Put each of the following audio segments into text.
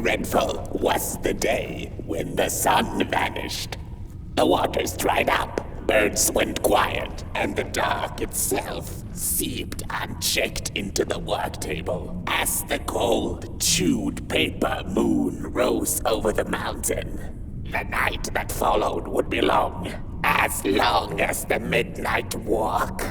dreadful was the day when the sun vanished. The waters dried up, birds went quiet, and the dark itself seeped unchecked into the work table as the cold, chewed paper moon rose over the mountain. The night that followed would be long as the midnight walk.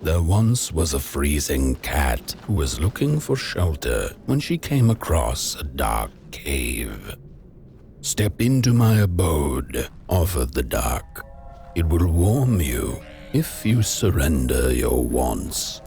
There once was a freezing cat who was looking for shelter when she came across a dark cave. "Step into my abode," offered the dark. "It will warm you if you surrender your wants."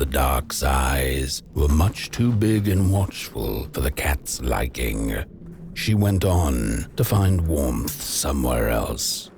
The dark's eyes were much too big and watchful for the cat's liking. She went on to find warmth somewhere else.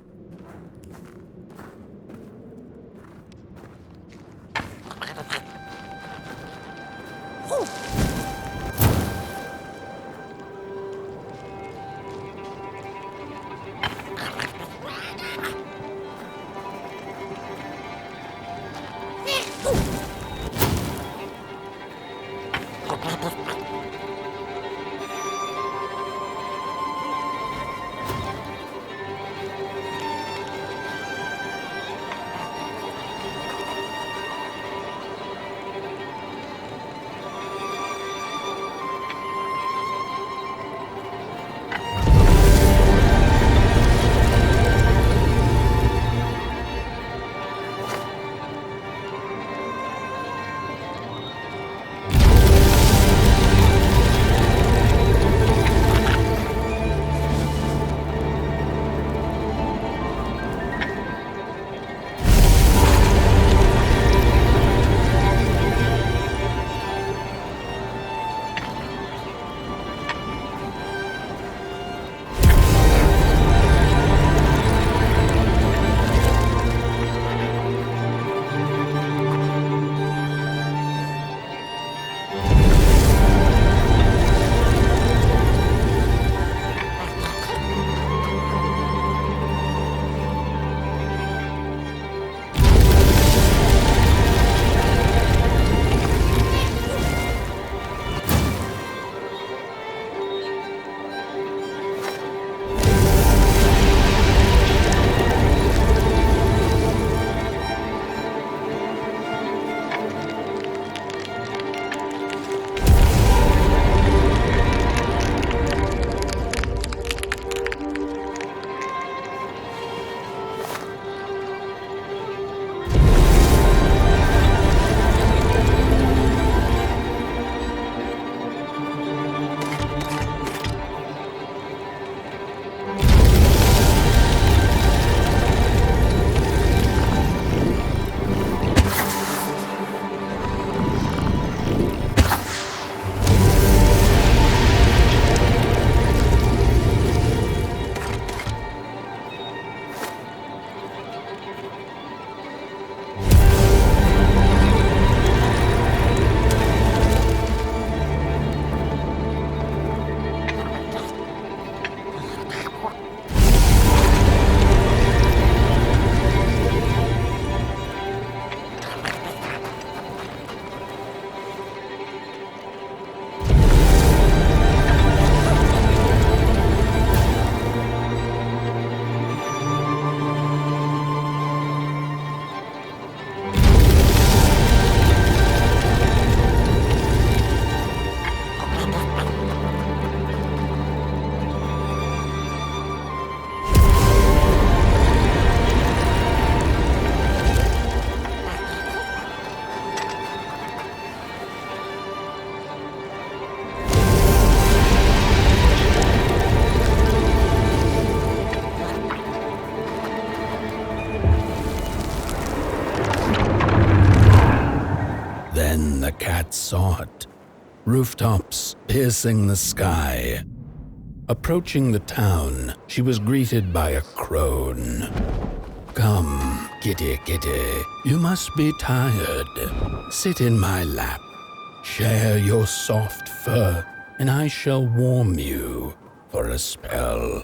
cat sought. Rooftops piercing the sky. Approaching the town, she was greeted by a crone. Come, kitty kitty, you must be tired. Sit in my lap. Share your soft fur, and I shall warm you for a spell.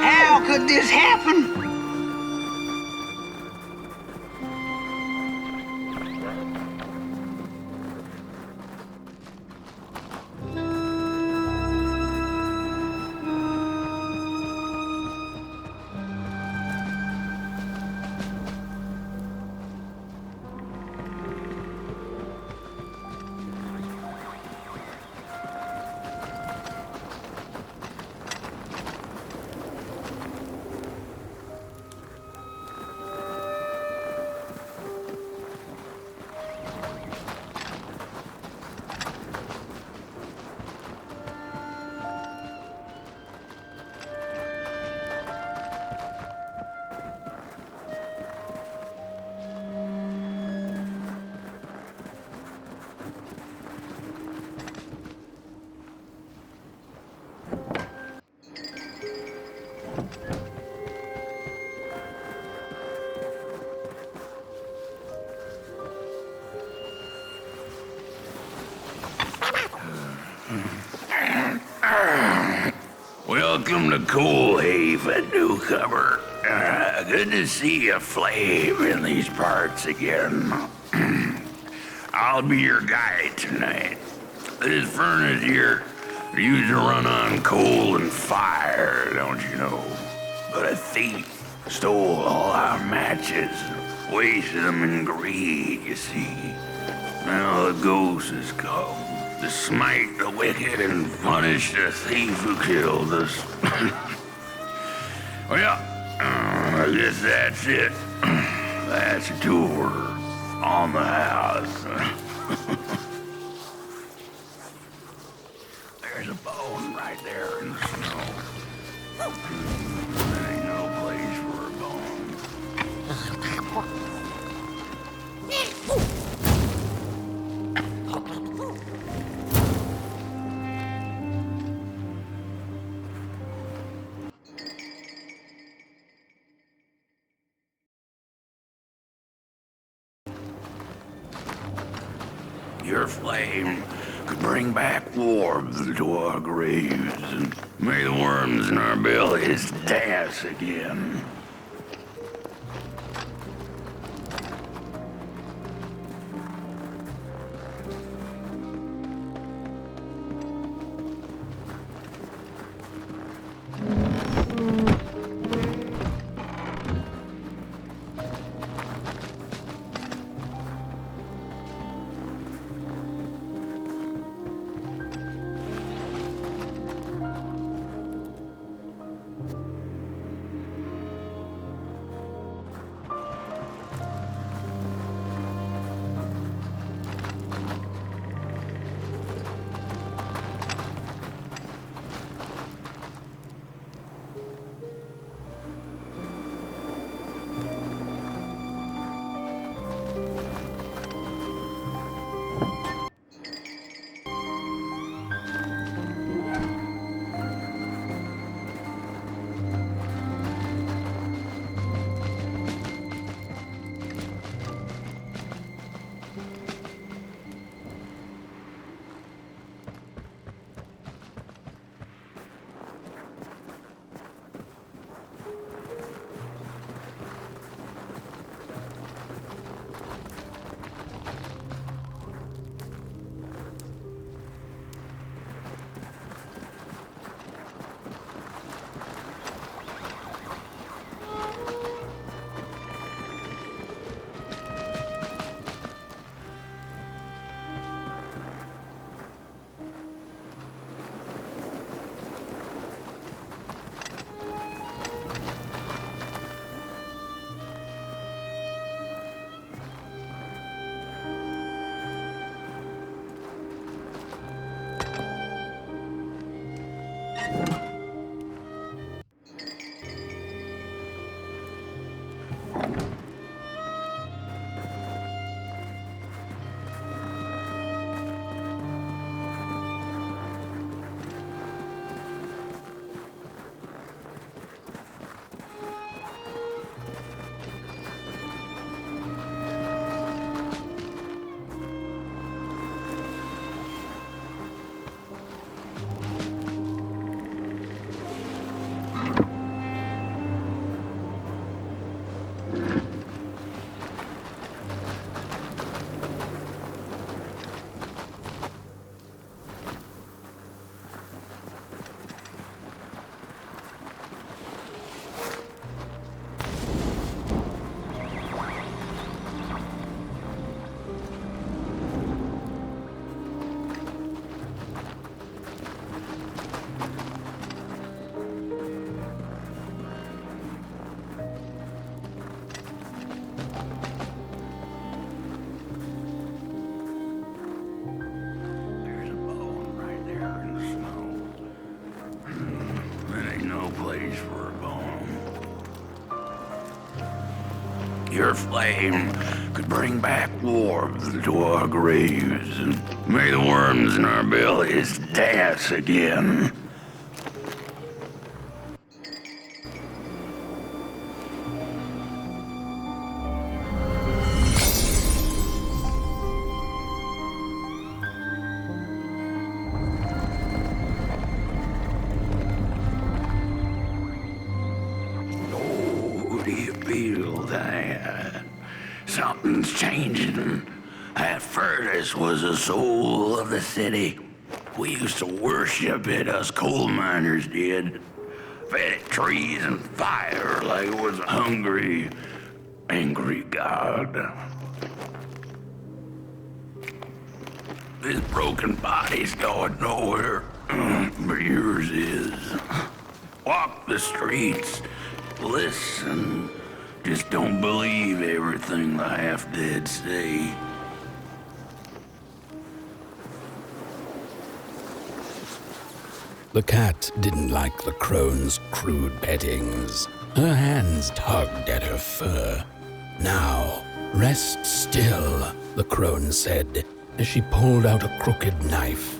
How could this happen? Welcome to Coal Haven, newcomer. Good to see you flame in these parts again. I'll be your guide tonight. This furnace here used to run on coal and fire, don't you know? But a thief stole all our matches and wasted them in greed, you see. Now the ghost has come to smite the wicked and punish the thief who killed us. Well, I guess that's it. That's a tour on the house. There's a bone right there in the snow. There ain't no place for a bone. Your flame could bring back warmth to our graves, and may the worms in our bellies dance again. Your flame could bring back warmth to our graves, and may the worms in our bellies dance again. Oh, do you feel that? Something's changing. At first was the soul of the city. We used to worship it, us coal miners did. Fed it trees and fire like it was a hungry, angry god. This broken body's going nowhere, but yours is. Walk the streets, listen. Just don't believe everything the half-dead say. The cat didn't like the crone's crude pettings. Her hands tugged at her fur. "Now, rest still," the crone said, as she pulled out a crooked knife.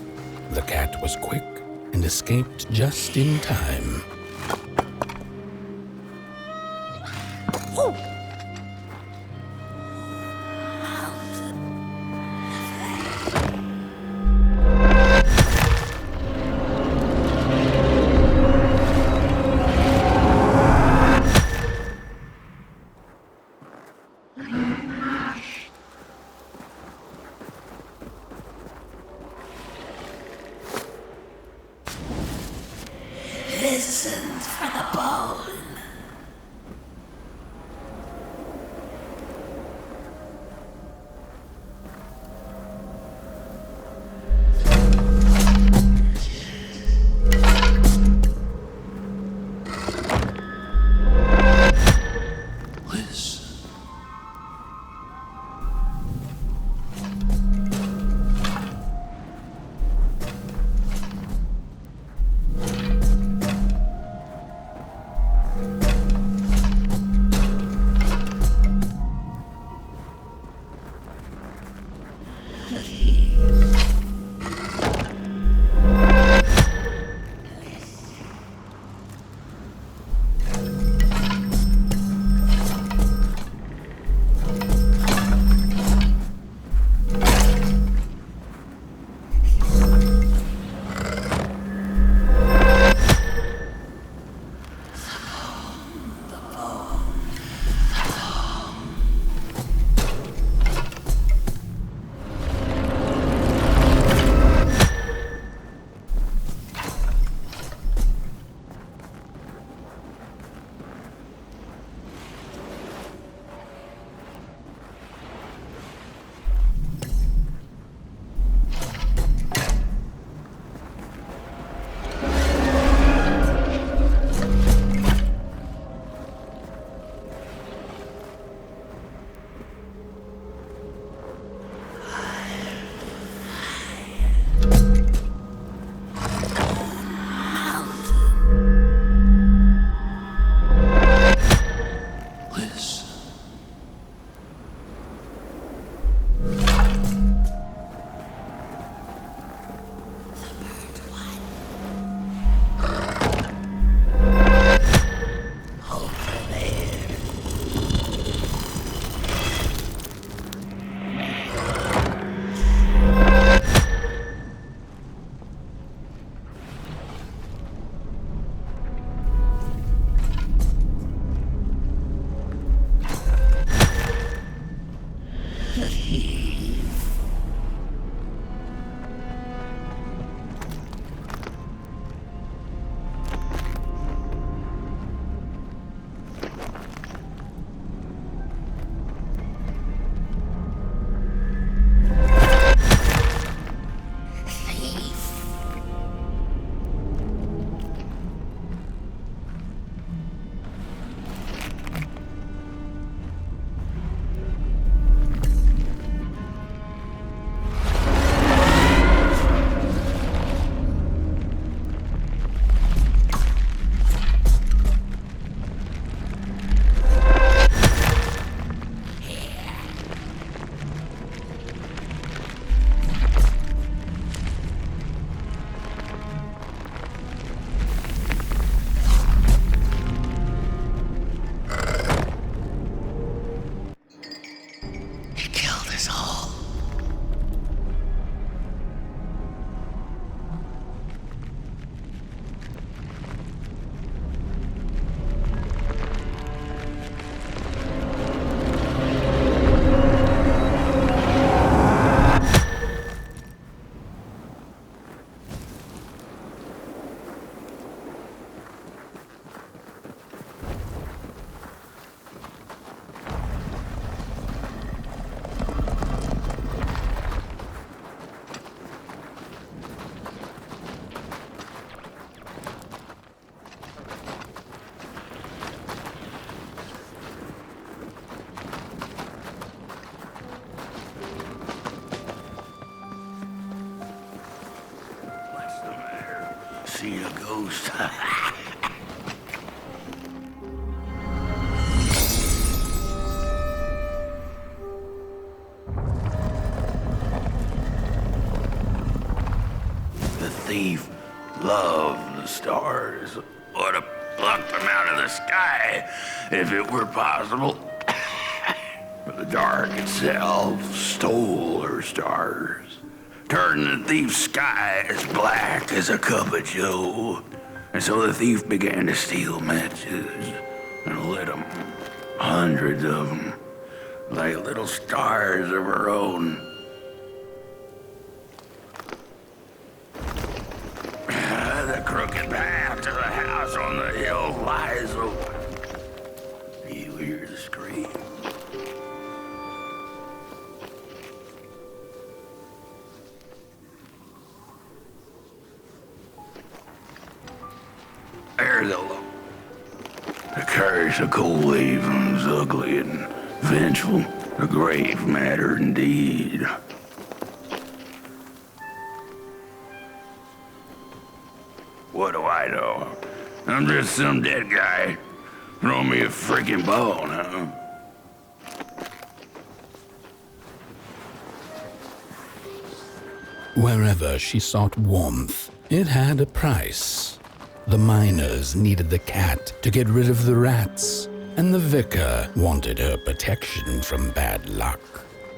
The cat was quick and escaped just in time. Listen for the bone. seen a ghost. The thief loved the stars. Would have plucked them out of the sky if it were possible. But the dark itself stole her stars, turning the thief's sky as black as a cup of joe. And so the thief began to steal matches and lit them, hundreds of them, like little stars of her own. The crooked path to the house on the hill lies open. You hear the scream. There's a look. The curse of Coldhaven's ugly and vengeful, a grave matter indeed. What do I know? I'm just some dead guy. Throw me a freaking bone, huh? Wherever she sought warmth, it had a price. The miners needed the cat to get rid of the rats, and the vicar wanted her protection from bad luck.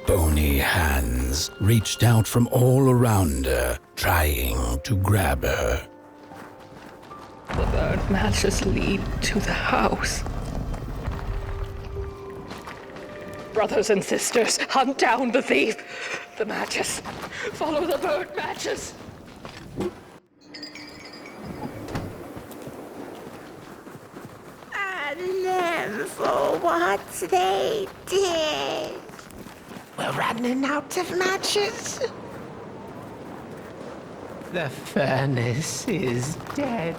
Bony hands reached out from all around her, trying to grab her. The burnt matches lead to the house. Brothers and sisters, hunt down the thief. The matches. Follow the burnt matches. And then for what they did. We're running out of matches. The furnace is dead.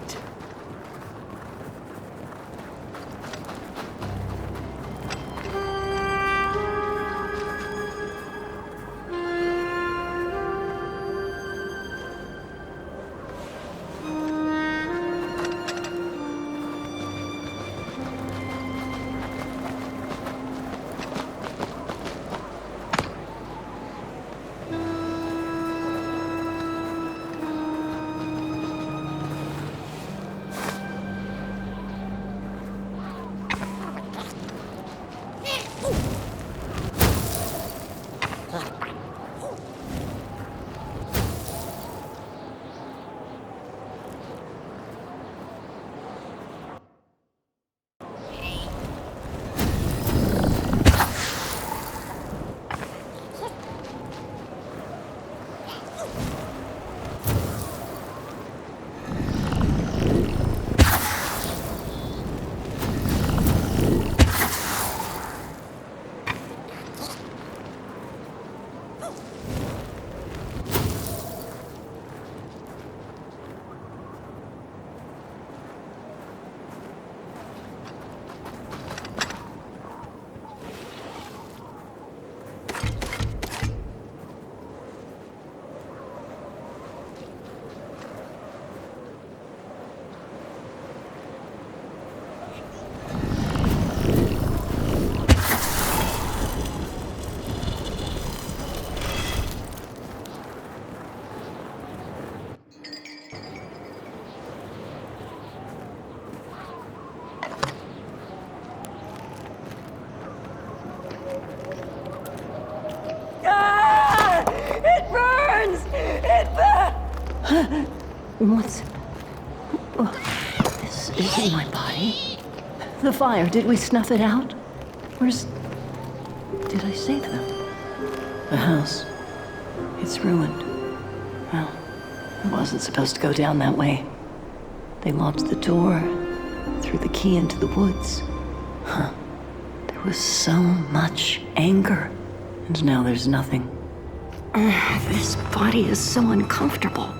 What's... Oh, this isn't my body. The fire, did we snuff it out? Where's... Did I save them? The house. It's ruined. Well, it wasn't supposed to go down that way. They locked the door, threw the key into the woods. Huh. There was so much anger, and now there's nothing. This body is so uncomfortable.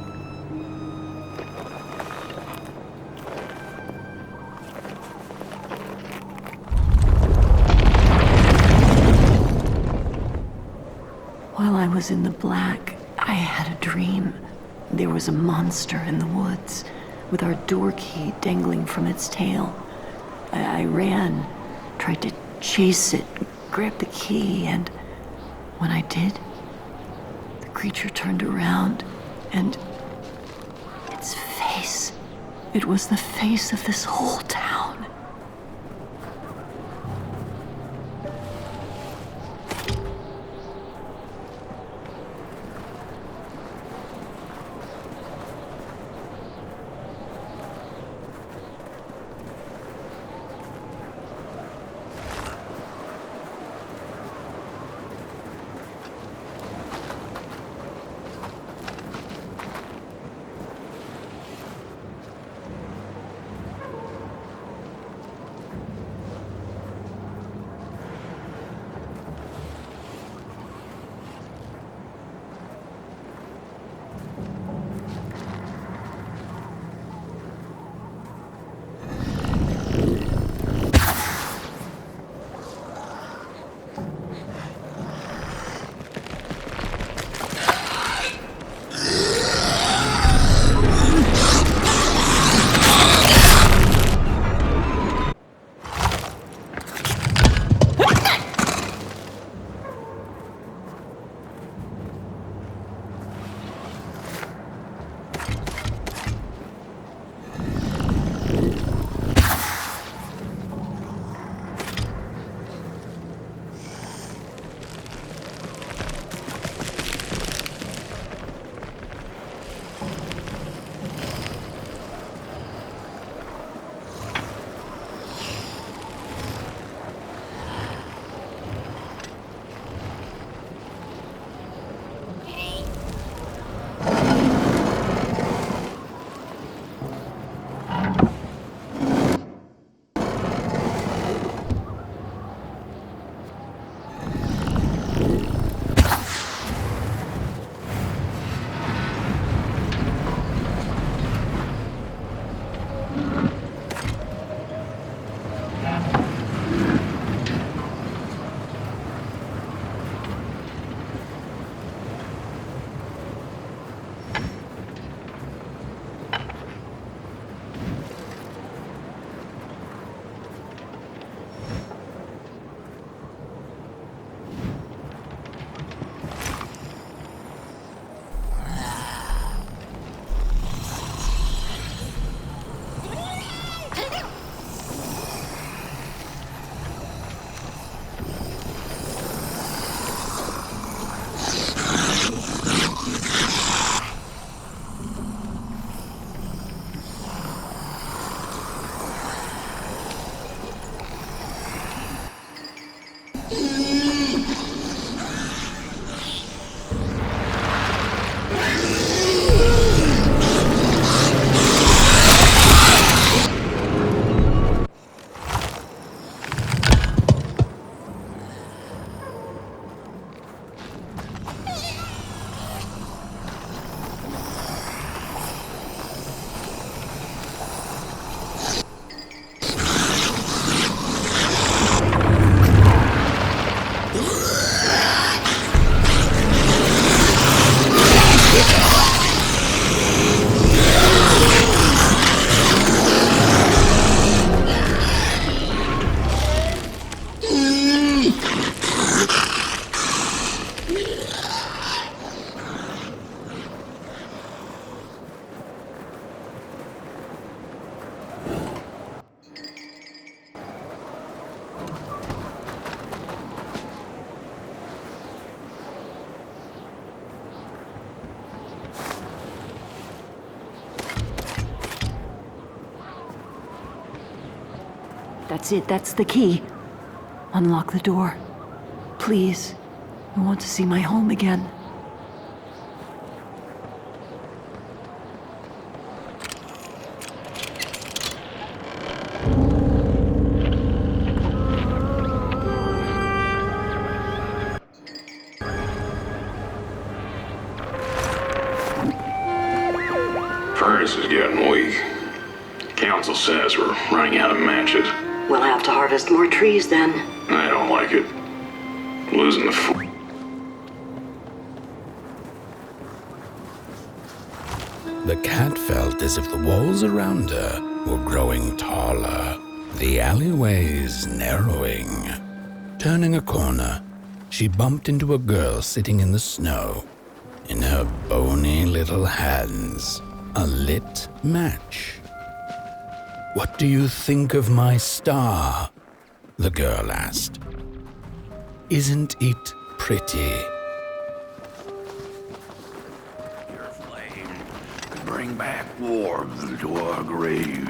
While I was in the black, I had a dream. There was a monster in the woods, with our door key dangling from its tail. I ran, tried to chase it, grab the key, and when I did, the creature turned around, and its face, it was the face of this whole town. That's it, that's the key. Unlock the door. Please. I want to see my home again. Furnace is getting weak. Council says we're running out of matches. We'll have to harvest more trees then. I don't like it. Losing the The cat felt as if the walls around her were growing taller, the alleyways narrowing. Turning a corner, she bumped into a girl sitting in the snow. In her bony little hands, a lit match. "What do you think of my star?" the girl asked. "Isn't it pretty?" Your flame could bring back warmth to our graves.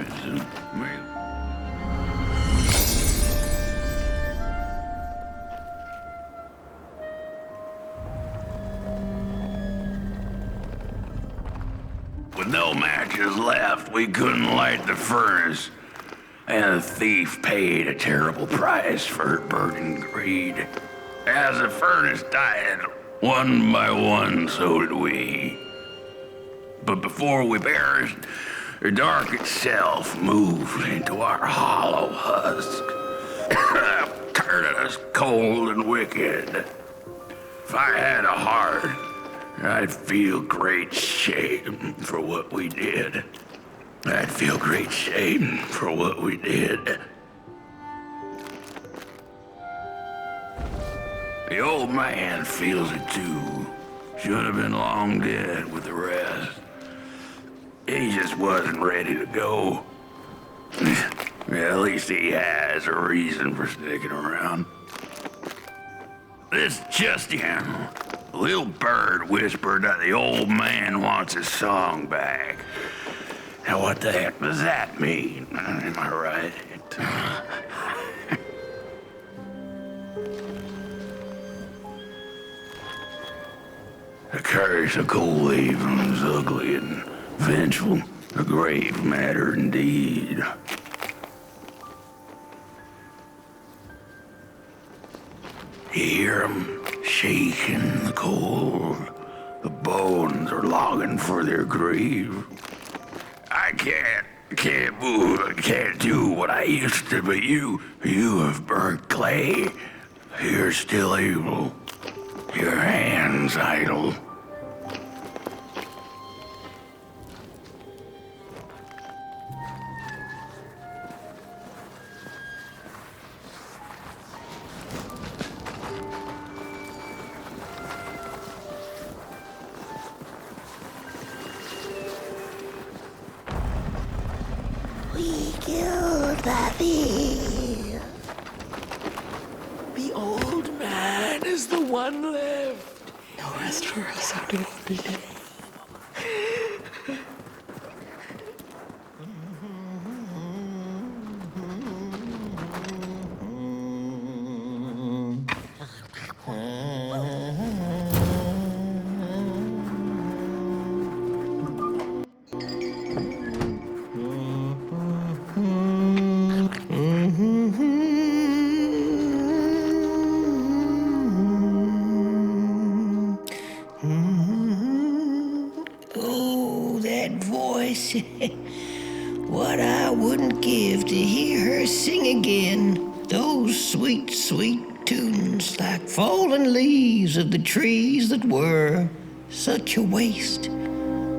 With no matches left, we couldn't light the furnace. And the thief paid a terrible price for her burning greed. As the furnace died, one by one, so did we. But before we perished, the dark itself moved into our hollow husk, turning us cold and wicked. If I had a heart, I'd feel great shame for what we did. I'd feel great shame for what we did. The old man feels it too. Should have been long dead with the rest. He just wasn't ready to go. At least he has a reason for sticking around. This Justian, the little bird whispered that the old man wants his song back. Now what the heck does that mean? Am I right? The curse of Coldhaven is ugly and vengeful, a grave matter indeed. You hear 'em shaking in the cold. The bones are longing for their grave. I can't move, I can't do what I used to, but you have burnt clay. You're still able. Your hands idle. We killed the thief. The old man is the one left. No rest for us out in the beginning. Oh, that voice. What I wouldn't give to hear her sing again. Those sweet, sweet tunes like fallen leaves of the trees that were. Such a waste.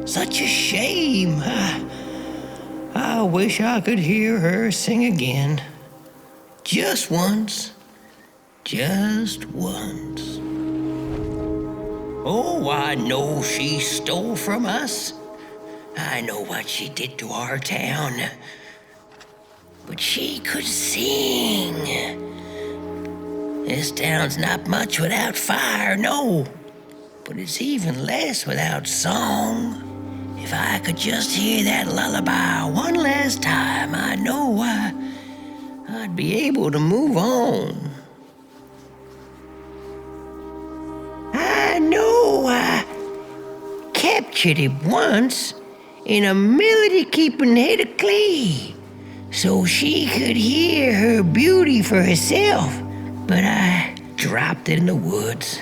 Such a shame. I wish I could hear her sing again. Just once. Just once. Oh, I know she stole from us. I know what she did to our town. But she could sing. This town's not much without fire, no. But it's even less without song. If I could just hear that lullaby one last time, I know I'd be able to move on. I know I captured it once in a melody-keeping head of clay so she could hear her beauty for herself, but I dropped it in the woods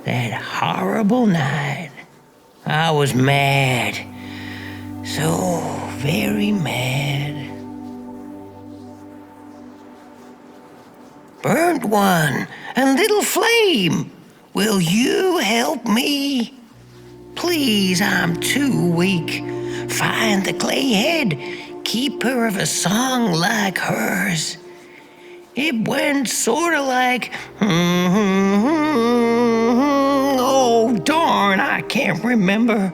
that horrible night. I was mad, so very mad. Burnt One, a little flame, will you help me? Please, I'm too weak. find the clay head, keep her of a song like hers. It went sorta like, oh darn, I can't remember.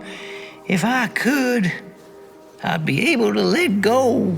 If I could, I'd be able to let go.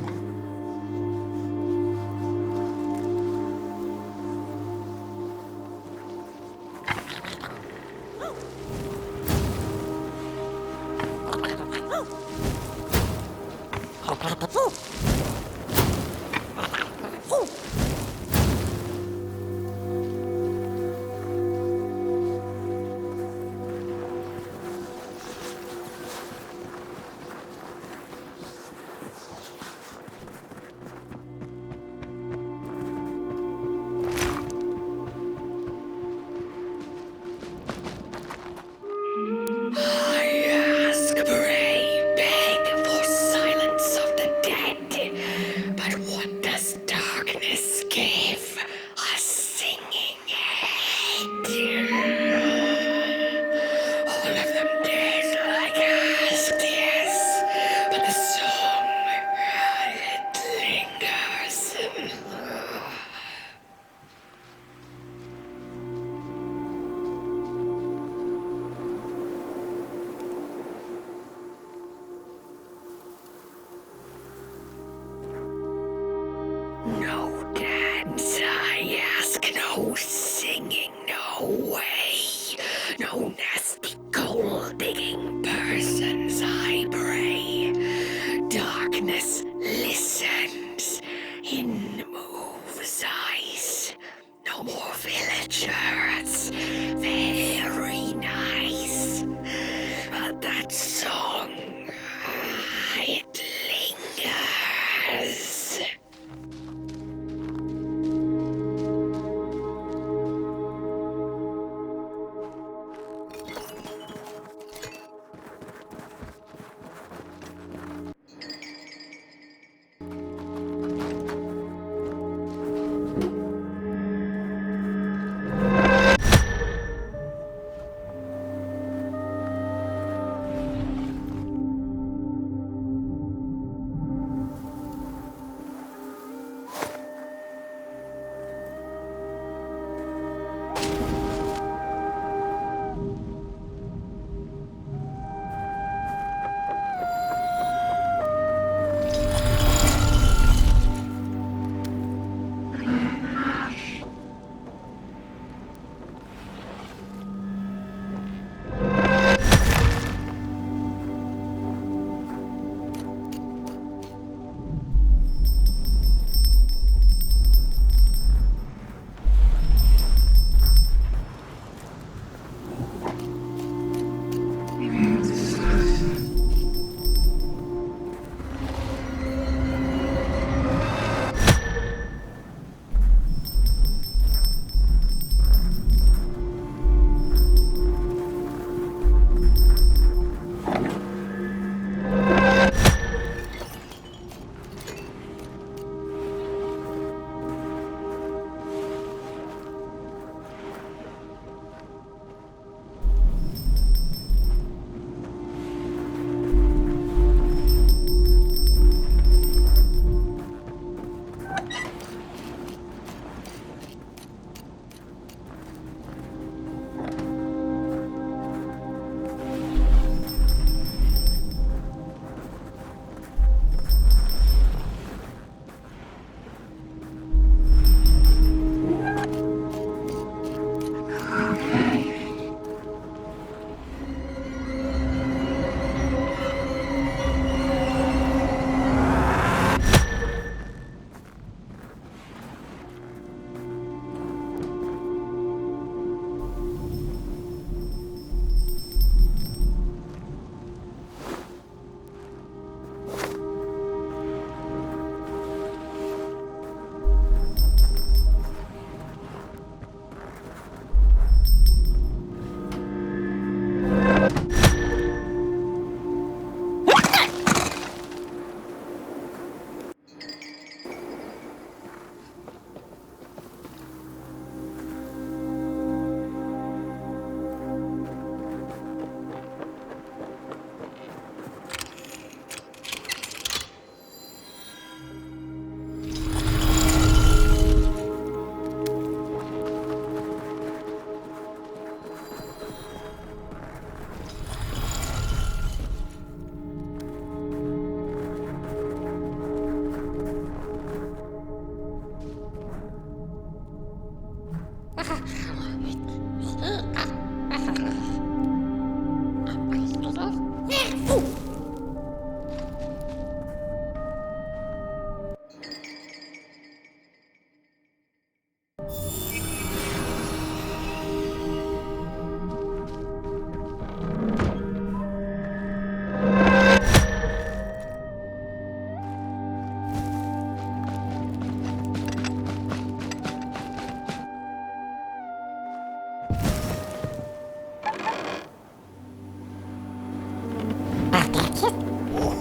No dance, I ask. No singing, no way. No nasty gold-digging persons, I pray. Darkness listens, in moves ice. No more villagers, very nice. But that song, it lingers.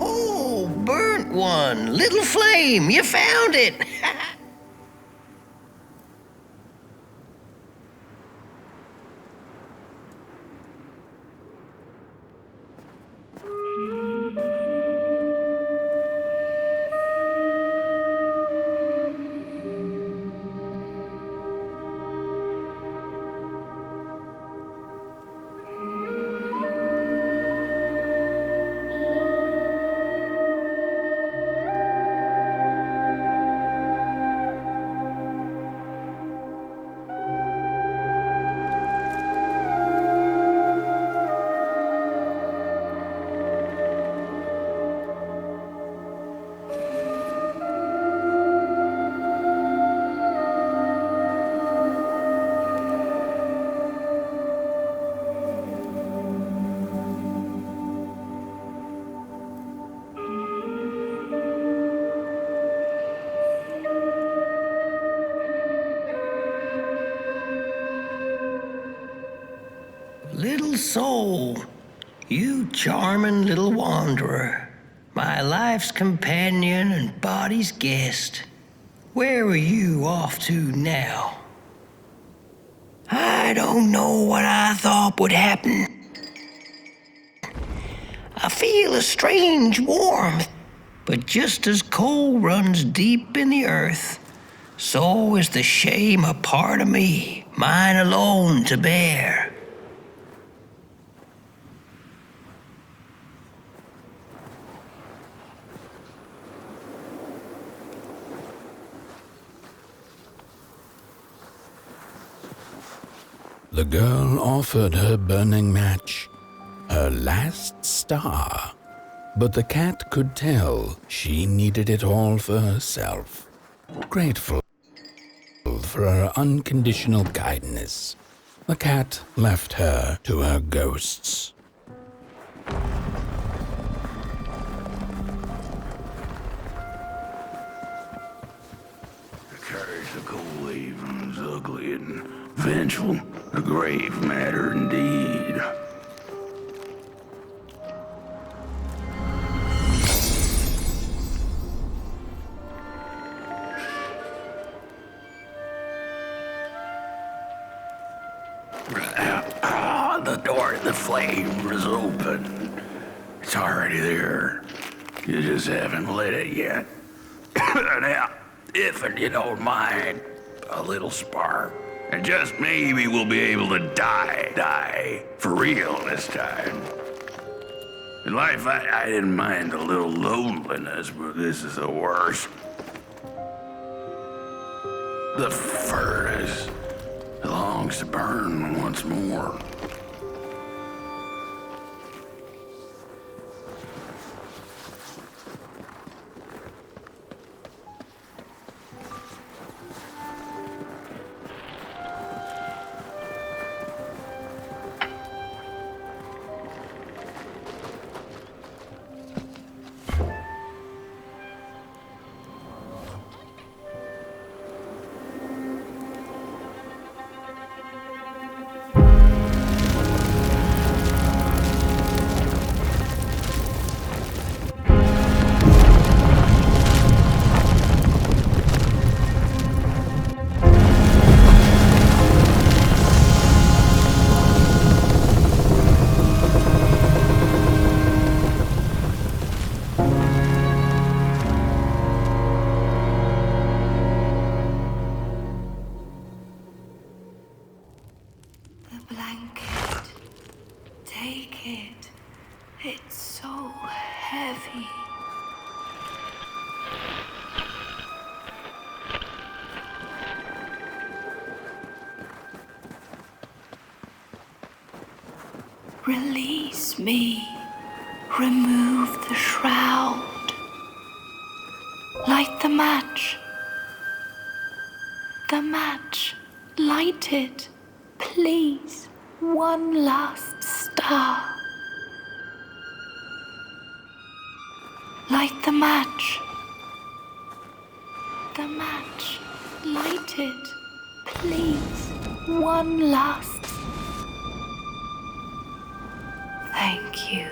Oh, burnt one. Little flame, you found it. Little soul, you charming little wanderer, my life's companion and body's guest. Where are you off to now? I don't know what I thought would happen. I feel a strange warmth, but just as coal runs deep in the earth, so is the shame a part of me, mine alone to bear. The girl offered her burning match, her last star, but the cat could tell she needed it all for herself. Grateful for her unconditional kindness, the cat left her to her ghosts. The curse of coal haven's ugly and vengeful, a grave matter indeed. The door to the flame is open. It's already there. You just haven't lit it yet. Now, if you don't mind, a little spark. And just maybe we'll be able to die for real this time. In life, I didn't mind a little loneliness, but this is the worst. The furnace longs to burn once more. Blanket. Take it. It's so heavy. Release me. Remove the shroud. Light the match. The match. Light it. Please. One last star. Light the match. The match. Light it. Please. One last. Thank you.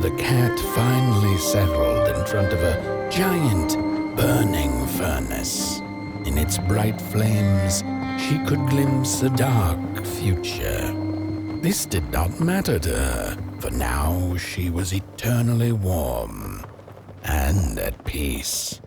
The cat finally settled in front of a giant burning furnace. In its bright flames, she could glimpse a dark future. This did not matter to her, for now she was eternally warm and at peace.